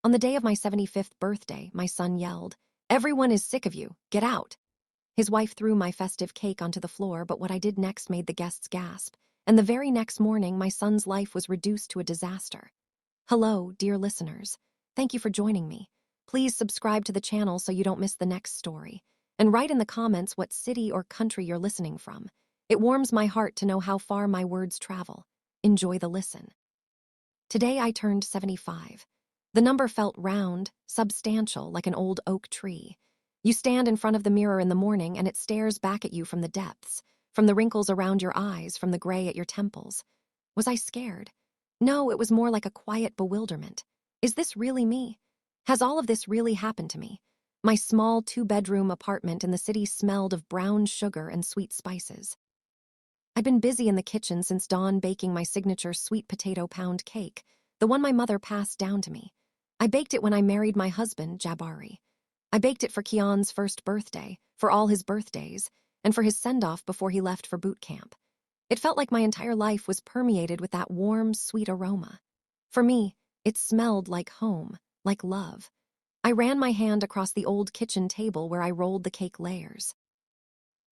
On the day of my 75th birthday, my son yelled, "Everyone is sick of you. Get out." His wife threw my festive cake onto the floor, but what I did next made the guests gasp. And the very next morning, my son's life was reduced to a disaster. Hello, dear listeners. Thank you for joining me. Please subscribe to the channel so you don't miss the next story. And write in the comments what city or country you're listening from. It warms my heart to know how far my words travel. Enjoy the listen. Today I turned 75. The number felt round, substantial, like an old oak tree. You stand in front of the mirror in the morning and it stares back at you from the depths, from the wrinkles around your eyes, from the gray at your temples. Was I scared? No, it was more like a quiet bewilderment. Is this really me? Has all of this really happened to me? My small two-bedroom apartment in the city smelled of brown sugar and sweet spices. I'd been busy in the kitchen since dawn baking my signature sweet potato pound cake, the one my mother passed down to me. I baked it when I married my husband, Jabari. I baked it for Kian's first birthday, for all his birthdays, and for his send-off before he left for boot camp. It felt like my entire life was permeated with that warm, sweet aroma. For me, it smelled like home, like love. I ran my hand across the old kitchen table where I rolled the cake layers.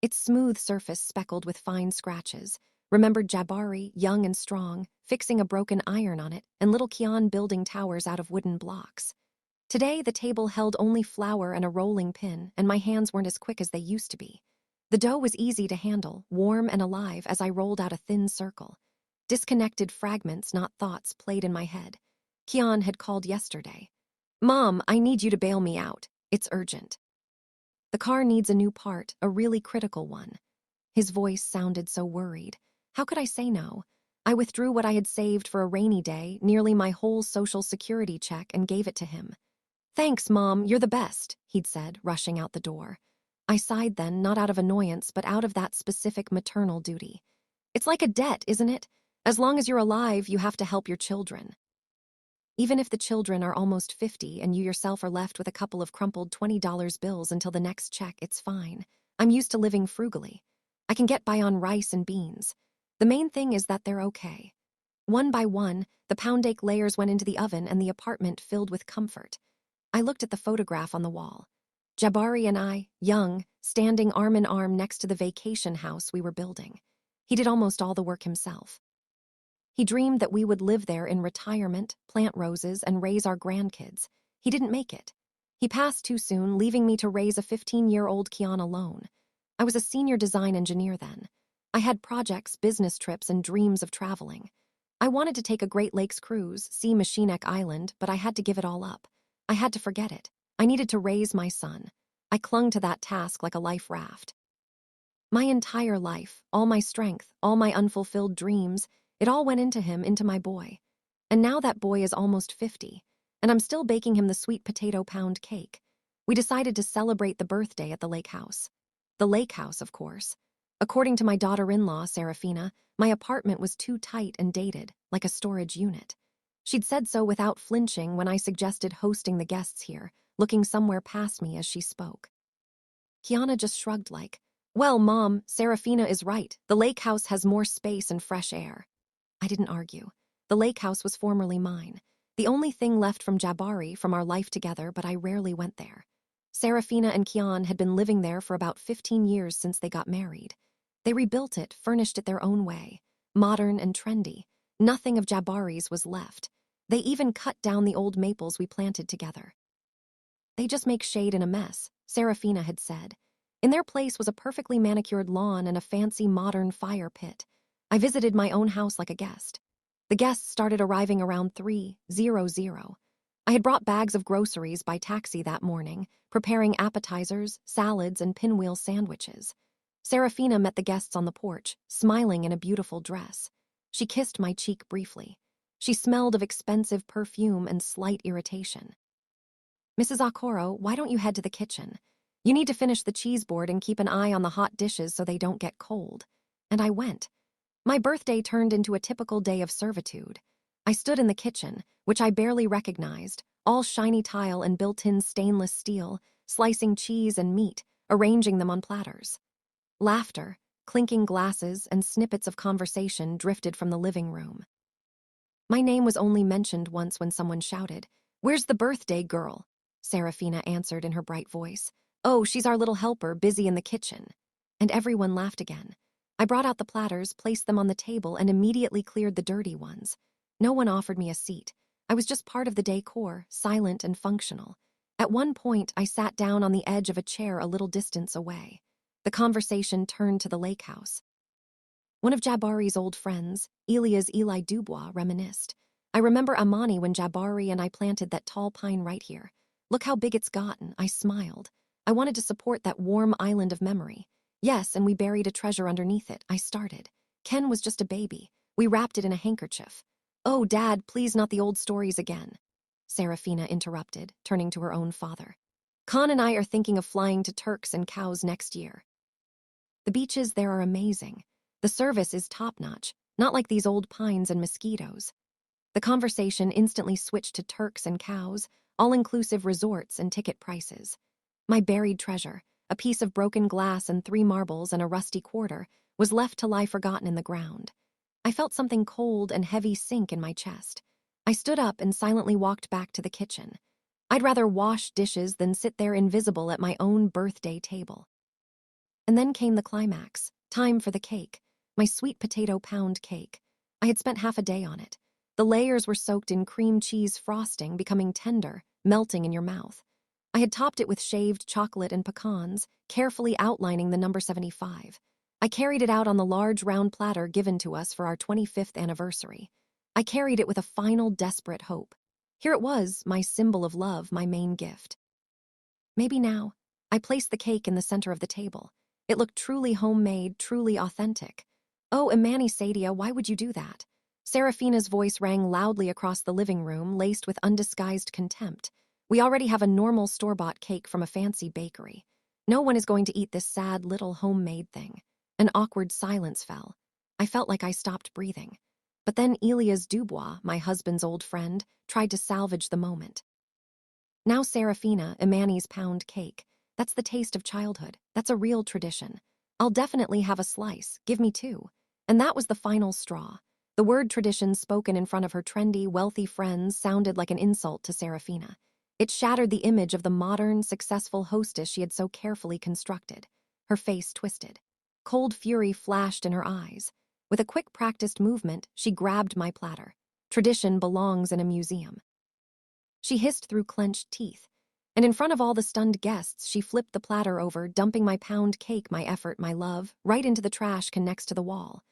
Its smooth surface speckled with fine scratches, remembered Jabari, young and strong, fixing a broken iron on it, and little Kian building towers out of wooden blocks. Today, the table held only flour and a rolling pin, and my hands weren't as quick as they used to be. The dough was easy to handle, warm and alive as I rolled out a thin circle. Disconnected fragments, not thoughts, played in my head. Kian had called yesterday. "Mom, I need you to bail me out. It's urgent. The car needs a new part, a really critical one." His voice sounded so worried. How could I say no? I withdrew what I had saved for a rainy day, nearly my whole Social Security check, and gave it to him. "Thanks, Mom, you're the best," he'd said, rushing out the door. I sighed then, not out of annoyance, but out of that specific maternal duty. It's like a debt, isn't it? As long as you're alive, you have to help your children. Even if the children are almost 50 and you yourself are left with a couple of crumpled $20 bills until the next check, it's fine. I'm used to living frugally. I can get by on rice and beans. The main thing is that they're okay. One by one, the pound cake layers went into the oven and the apartment filled with comfort. I looked at the photograph on the wall. Jabari and I, young, standing arm in arm next to the vacation house we were building. He did almost all the work himself. He dreamed that we would live there in retirement, plant roses, and raise our grandkids. He didn't make it. He passed too soon, leaving me to raise a 15-year-old Kian alone. I was a senior design engineer then. I had projects, business trips, and dreams of traveling. I wanted to take a Great Lakes cruise, see Machineck Island, but I had to give it all up. I had to forget it. I needed to raise my son. I clung to that task like a life raft. My entire life, all my strength, all my unfulfilled dreams, it all went into him, into my boy. And now that boy is almost 50, and I'm still baking him the sweet potato pound cake. We decided to celebrate the birthday at the lake house. The lake house, of course. According to my daughter-in-law, Serafina, my apartment was too tight and dated, like a storage unit. She'd said so without flinching when I suggested hosting the guests here, looking somewhere past me as she spoke. Kiana just shrugged like, "Well, Mom, Serafina is right. The lake house has more space and fresh air." I didn't argue. The lake house was formerly mine. The only thing left from Jabari, from our life together, but I rarely went there. Serafina and Kian had been living there for about 15 years since they got married. They rebuilt it, furnished it their own way. Modern and trendy. Nothing of Jabari's was left. They even cut down the old maples we planted together. "They just make shade in a mess," Serafina had said. In their place was a perfectly manicured lawn and a fancy modern fire pit. I visited my own house like a guest. The guests started arriving around 3:00. I had brought bags of groceries by taxi that morning, preparing appetizers, salads, and pinwheel sandwiches. Serafina met the guests on the porch, smiling in a beautiful dress. She kissed my cheek briefly. She smelled of expensive perfume and slight irritation. "Mrs. Okoro, why don't you head to the kitchen? You need to finish the cheese board and keep an eye on the hot dishes so they don't get cold." And I went. My birthday turned into a typical day of servitude. I stood in the kitchen, which I barely recognized, all shiny tile and built-in stainless steel, slicing cheese and meat, arranging them on platters. Laughter, clinking glasses, and snippets of conversation drifted from the living room. My name was only mentioned once when someone shouted, "Where's the birthday girl?" Serafina answered in her bright voice. "Oh, she's our little helper, busy in the kitchen." And everyone laughed again. I brought out the platters, placed them on the table, and immediately cleared the dirty ones. No one offered me a seat. I was just part of the decor, silent and functional. At one point, I sat down on the edge of a chair a little distance away. The conversation turned to the lake house. One of Jabari's old friends, Elia's Eli Dubois, reminisced. "I remember Amani when Jabari and I planted that tall pine right here. Look how big it's gotten." I smiled. I wanted to support that warm island of memory. "Yes, and we buried a treasure underneath it," I started. "Ken was just a baby. We wrapped it in a handkerchief." "Oh, Dad, please not the old stories again," Serafina interrupted, turning to her own father. "Khan and I are thinking of flying to Turks and Caicos next year. The beaches there are amazing. The service is top-notch, not like these old pines and mosquitoes." The conversation instantly switched to Turks and Caicos, all-inclusive resorts and ticket prices. My buried treasure, a piece of broken glass and 3 marbles and a rusty quarter, was left to lie forgotten in the ground. I felt something cold and heavy sink in my chest. I stood up and silently walked back to the kitchen. I'd rather wash dishes than sit there invisible at my own birthday table. And then came the climax. Time for the cake. My sweet potato pound cake. I had spent half a day on it. The layers were soaked in cream cheese frosting, becoming tender, melting in your mouth. I had topped it with shaved chocolate and pecans, carefully outlining the number 75. I carried it out on the large round platter given to us for our 25th anniversary. I carried it with a final desperate hope. Here it was, my symbol of love, my main gift. Maybe now. I placed the cake in the center of the table. It looked truly homemade, truly authentic. "Oh, Imani Sadia, why would you do that?" Serafina's voice rang loudly across the living room, laced with undisguised contempt. "We already have a normal store-bought cake from a fancy bakery. No one is going to eat this sad little homemade thing." An awkward silence fell. I felt like I stopped breathing. But then Elias Dubois, my husband's old friend, tried to salvage the moment. "Now, Serafina, Imani's pound cake. That's the taste of childhood. That's a real tradition. I'll definitely have a slice. Give me 2. And that was the final straw. The word tradition spoken in front of her trendy, wealthy friends sounded like an insult to Serafina. It shattered the image of the modern, successful hostess she had so carefully constructed. Her face twisted. Cold fury flashed in her eyes. With a quick practiced movement, she grabbed my platter. Tradition belongs in a museum. She hissed through clenched teeth. And in front of all the stunned guests, she flipped the platter over, dumping my pound cake, my effort, my love, right into the trash can next to the wall.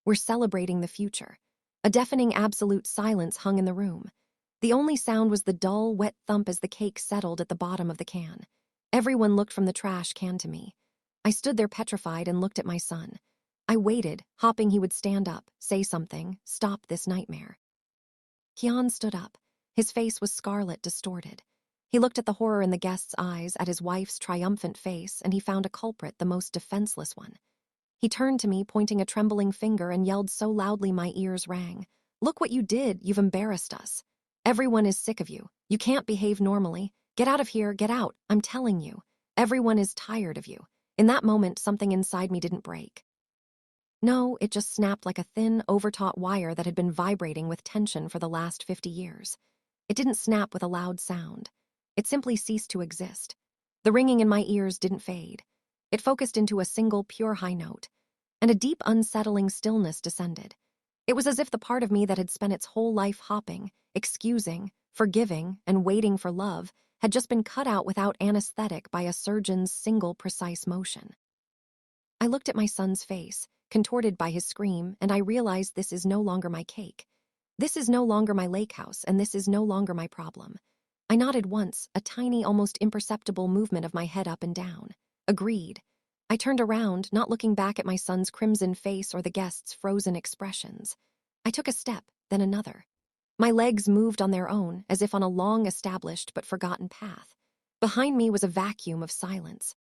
We're celebrating the future. A deafening absolute silence hung in the room. The only sound was the dull, wet thump as the cake settled at the bottom of the can. Everyone looked from the trash can to me. I stood there petrified and looked at my son. I waited, hoping he would stand up, say something, stop this nightmare. Kian stood up. His face was scarlet, distorted. He looked at the horror in the guest's eyes, at his wife's triumphant face, and he found a culprit, the most defenseless one. He turned to me, pointing a trembling finger, and yelled so loudly my ears rang. "Look what you did! You've embarrassed us. Everyone is sick of you. You can't behave normally. Get out of here, get out, I'm telling you. Everyone is tired of you." In that moment, something inside me didn't break. No, it just snapped like a thin, overtaut wire that had been vibrating with tension for the last 50 years. It didn't snap with a loud sound. It simply ceased to exist. The ringing in my ears didn't fade. It focused into a single, pure high note, and a deep, unsettling stillness descended. It was as if the part of me that had spent its whole life hopping, excusing, forgiving, and waiting for love had just been cut out without anesthetic by a surgeon's single, precise motion. I looked at my son's face, contorted by his scream, and I realized this is no longer my cake. This is no longer my lake house, and this is no longer my problem. I nodded once, a tiny, almost imperceptible movement of my head up and down. Agreed. I turned around, not looking back at my son's crimson face or the guests' frozen expressions. I took a step, then another. My legs moved on their own, as if on a long-established but forgotten path. Behind me was a vacuum of silence.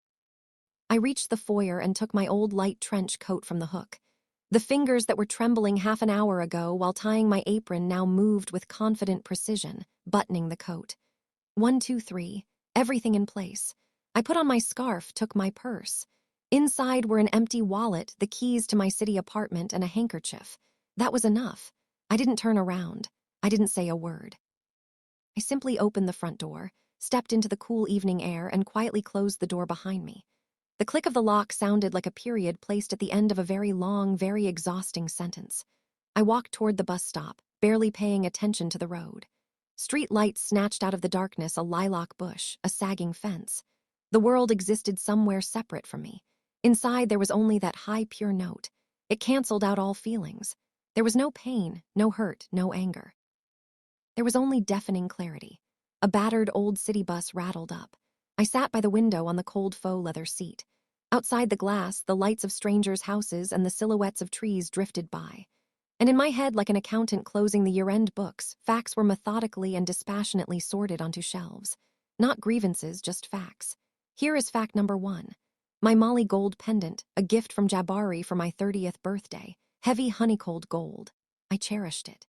I reached the foyer and took my old light trench coat from the hook. The fingers that were trembling half an hour ago while tying my apron now moved with confident precision, buttoning the coat. 1, 2, 3, everything in place. I put on my scarf, took my purse. Inside were an empty wallet, the keys to my city apartment, and a handkerchief. That was enough. I didn't turn around. I didn't say a word. I simply opened the front door, stepped into the cool evening air, and quietly closed the door behind me. The click of the lock sounded like a period placed at the end of a very long, very exhausting sentence. I walked toward the bus stop, barely paying attention to the road. Street lights snatched out of the darkness a lilac bush, a sagging fence. The world existed somewhere separate from me. Inside, there was only that high, pure note. It canceled out all feelings. There was no pain, no hurt, no anger. There was only deafening clarity. A battered old city bus rattled up. I sat by the window on the cold faux leather seat. Outside the glass, the lights of strangers' houses and the silhouettes of trees drifted by. And in my head, like an accountant closing the year-end books, facts were methodically and dispassionately sorted onto shelves. Not grievances, just facts. Here is fact number 1. My Molly gold pendant, a gift from Jabari for my 30th birthday. Heavy honeycombed gold. I cherished it.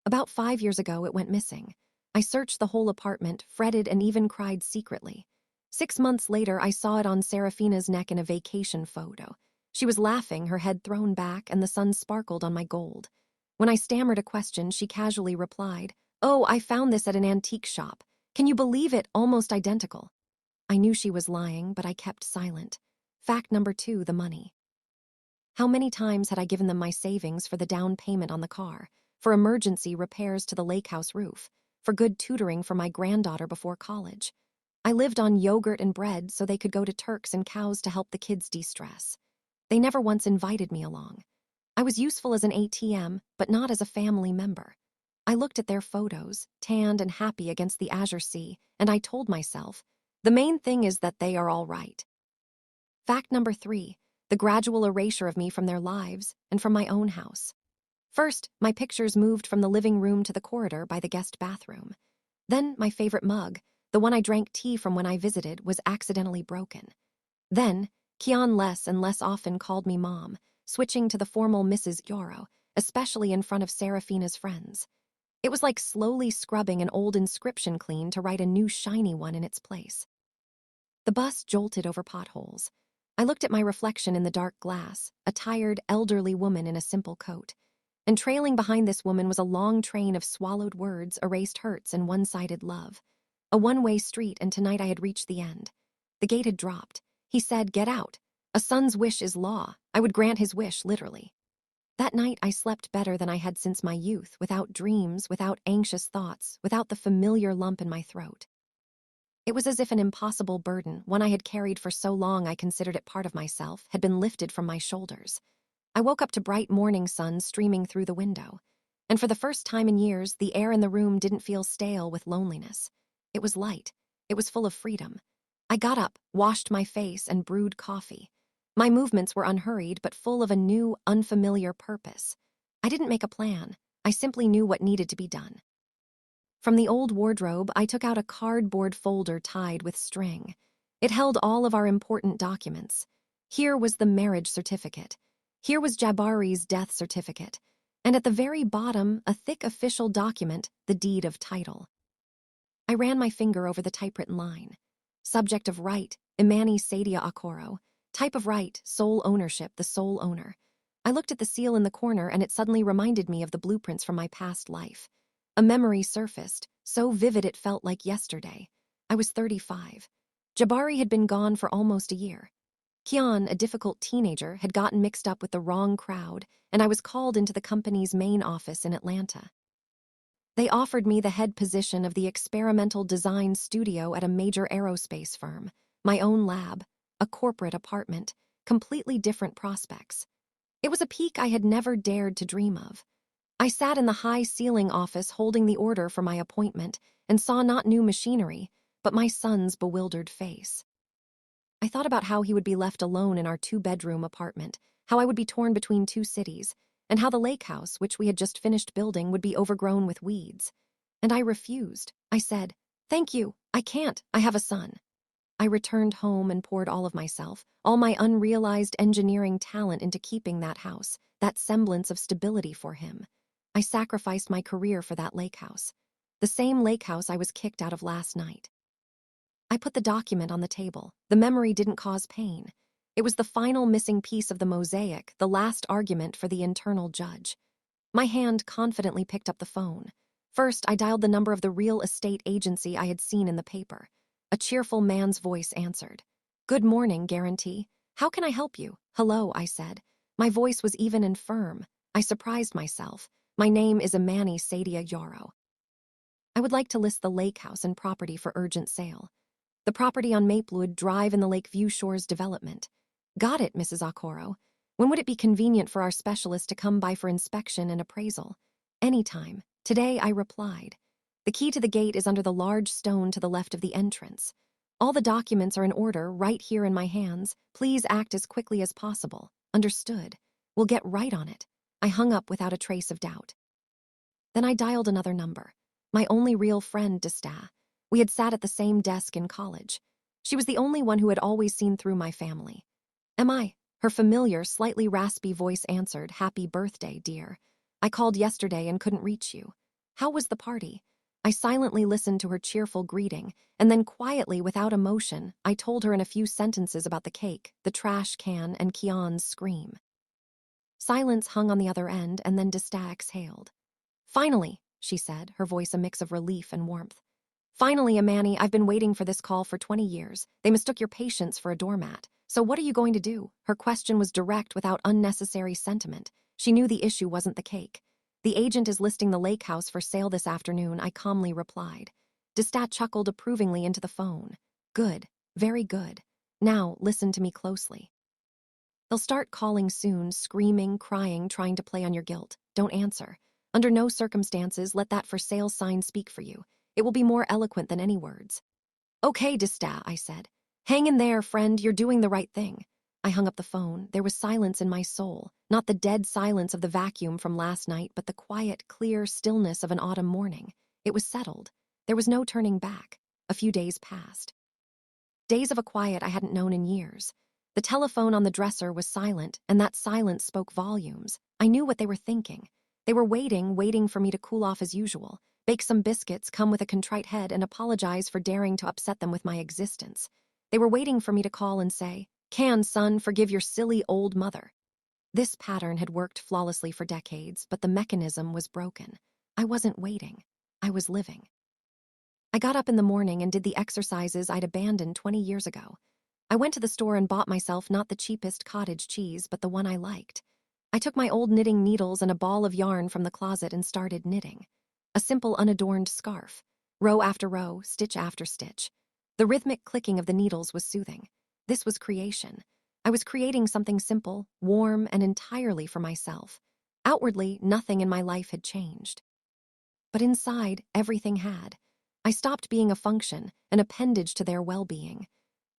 About 5 years ago, it went missing. I searched the whole apartment, fretted, and even cried secretly. 6 months later, I saw it on Serafina's neck in a vacation photo. She was laughing, her head thrown back, and the sun sparkled on my gold. When I stammered a question, she casually replied, "Oh, I found this at an antique shop. Can you believe it? Almost identical." I knew she was lying, but I kept silent. Fact number 2, the money. How many times had I given them my savings for the down payment on the car, for emergency repairs to the lake house roof, for good tutoring for my granddaughter before college? I lived on yogurt and bread so they could go to Turks and Cows to help the kids de-stress. They never once invited me along. I was useful as an ATM, but not as a family member. I looked at their photos, tanned and happy against the azure sea, and I told myself, the main thing is that they are all right. Fact number 3, the gradual erasure of me from their lives and from my own house. First, my pictures moved from the living room to the corridor by the guest bathroom. Then, my favorite mug, the one I drank tea from when I visited, was accidentally broken. Then, Kian less and less often called me Mom, switching to the formal Mrs. Yoro, especially in front of Serafina's friends. It was like slowly scrubbing an old inscription clean to write a new shiny one in its place. The bus jolted over potholes. I looked at my reflection in the dark glass, a tired, elderly woman in a simple coat. And trailing behind this woman was a long train of swallowed words, erased hurts, and one-sided love. A one-way street, and tonight I had reached the end. The gate had dropped. He said, "Get out. A son's wish is law." I would grant his wish, literally. That night I slept better than I had since my youth, without dreams, without anxious thoughts, without the familiar lump in my throat. It was as if an impossible burden, one I had carried for so long I considered it part of myself, had been lifted from my shoulders. I woke up to bright morning sun streaming through the window. And for the first time in years, the air in the room didn't feel stale with loneliness. It was light. It was full of freedom. I got up, washed my face, and brewed coffee. My movements were unhurried, but full of a new, unfamiliar purpose. I didn't make a plan. I simply knew what needed to be done. From the old wardrobe, I took out a cardboard folder tied with string. It held all of our important documents. Here was the marriage certificate. Here was Jabari's death certificate. And at the very bottom, a thick official document, the deed of title. I ran my finger over the typewritten line. Subject of right, Imani Sadia Akoro. Type of right, sole ownership, the sole owner. I looked at the seal in the corner and it suddenly reminded me of the blueprints from my past life. A memory surfaced, so vivid it felt like yesterday. I was 35. Jabari had been gone for almost a year. Kian, a difficult teenager, had gotten mixed up with the wrong crowd, and I was called into the company's main office in Atlanta. They offered me the head position of the experimental design studio at a major aerospace firm, my own lab, a corporate apartment, completely different prospects. It was a peak I had never dared to dream of. I sat in the high-ceiling office holding the order for my appointment and saw not new machinery, but my son's bewildered face. I thought about how he would be left alone in our 2-bedroom apartment, how I would be torn between 2 cities, and how the lake house, which we had just finished building, would be overgrown with weeds. And I refused. I said, "Thank you, I can't, I have a son." I returned home and poured all of myself, all my unrealized engineering talent into keeping that house, that semblance of stability for him. I sacrificed my career for that lake house, the same lake house I was kicked out of last night. I put the document on the table. The memory didn't cause pain. It was the final missing piece of the mosaic, the last argument for the internal judge. My hand confidently picked up the phone. First, I dialed the number of the real estate agency I had seen in the paper. A cheerful man's voice answered. "Good morning, Guarantee. How can I help you?" "Hello," I said. My voice was even and firm. I surprised myself. "My name is Imani Sadia Yarrow. I would like to list the lake house and property for urgent sale. The property on Maplewood Drive in the Lakeview Shores development." "Got it, Mrs. Okoro. When would it be convenient for our specialist to come by for inspection and appraisal?" "Anytime. Today," I replied. "The key to the gate is under the large stone to the left of the entrance. All the documents are in order right here in my hands. Please act as quickly as possible." "Understood. We'll get right on it." I hung up without a trace of doubt. Then I dialed another number. My only real friend, Desta. We had sat at the same desk in college. She was the only one who had always seen through my family. "Am I?" Her familiar, slightly raspy voice answered. "Happy birthday, dear. I called yesterday and couldn't reach you. How was the party?" I silently listened to her cheerful greeting, and then quietly, without emotion, I told her in a few sentences about the cake, the trash can, and Kian's scream. Silence hung on the other end, and then Desta exhaled. "Finally," she said, her voice a mix of relief and warmth. "Finally, Imani, I've been waiting for this call for 20 years. They mistook your patience for a doormat. So what are you going to do?" Her question was direct without unnecessary sentiment. She knew the issue wasn't the cake. "The agent is listing the lake house for sale this afternoon," I calmly replied. Destat chuckled approvingly into the phone. "Good, very good. Now, listen to me closely. They'll start calling soon, screaming, crying, trying to play on your guilt. Don't answer. Under no circumstances let that for sale sign speak for you. It will be more eloquent than any words." "Okay, Destat," I said. "Hang in there, friend, you're doing the right thing." I hung up the phone. There was silence in my soul, not the dead silence of the vacuum from last night, but the quiet, clear stillness of an autumn morning. It was settled. There was no turning back. A few days passed. Days of a quiet I hadn't known in years. The telephone on the dresser was silent, and that silence spoke volumes. I knew what they were thinking. They were waiting for me to cool off as usual, bake some biscuits, come with a contrite head, and apologize for daring to upset them with my existence. They were waiting for me to call and say, "Can, son, forgive your silly old mother." This pattern had worked flawlessly for decades, but the mechanism was broken. I wasn't waiting. I was living. I got up in the morning and did the exercises I'd abandoned 20 years ago. I went to the store and bought myself not the cheapest cottage cheese, but the one I liked. I took my old knitting needles and a ball of yarn from the closet and started knitting. A simple, unadorned scarf. Row after row, stitch after stitch. The rhythmic clicking of the needles was soothing. This was creation. I was creating something simple, warm, and entirely for myself. Outwardly, nothing in my life had changed. But inside, everything had. I stopped being a function, an appendage to their well-being.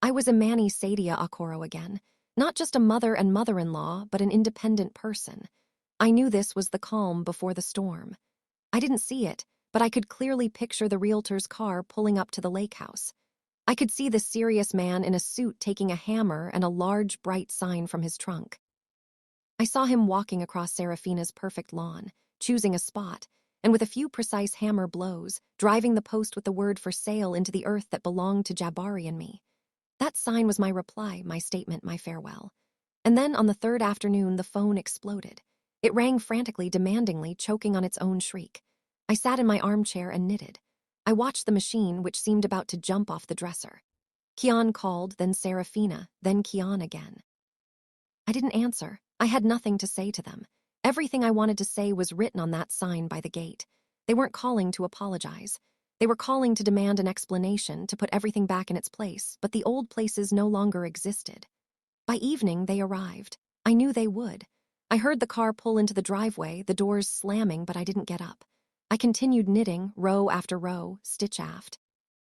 I was Imani Sadia Okoro again, not just a mother and mother-in-law, but an independent person. I knew this was the calm before the storm. I didn't see it, but I could clearly picture the realtor's car pulling up to the lake house. I could see the serious man in a suit taking a hammer and a large, bright sign from his trunk. I saw him walking across Serafina's perfect lawn, choosing a spot, and with a few precise hammer blows, driving the post with the word "for sale" into the earth that belonged to Jabari and me. That sign was my reply, my statement, my farewell. And then on the third afternoon, the phone exploded. It rang frantically, demandingly, choking on its own shriek. I sat in my armchair and knitted. I watched the machine, which seemed about to jump off the dresser. Kian called, then Serafina, then Kian again. I didn't answer. I had nothing to say to them. Everything I wanted to say was written on that sign by the gate. They weren't calling to apologize. They were calling to demand an explanation, to put everything back in its place, but the old places no longer existed. By evening, they arrived. I knew they would. I heard the car pull into the driveway, the doors slamming, but I didn't get up. I continued knitting, row after row, stitch aft.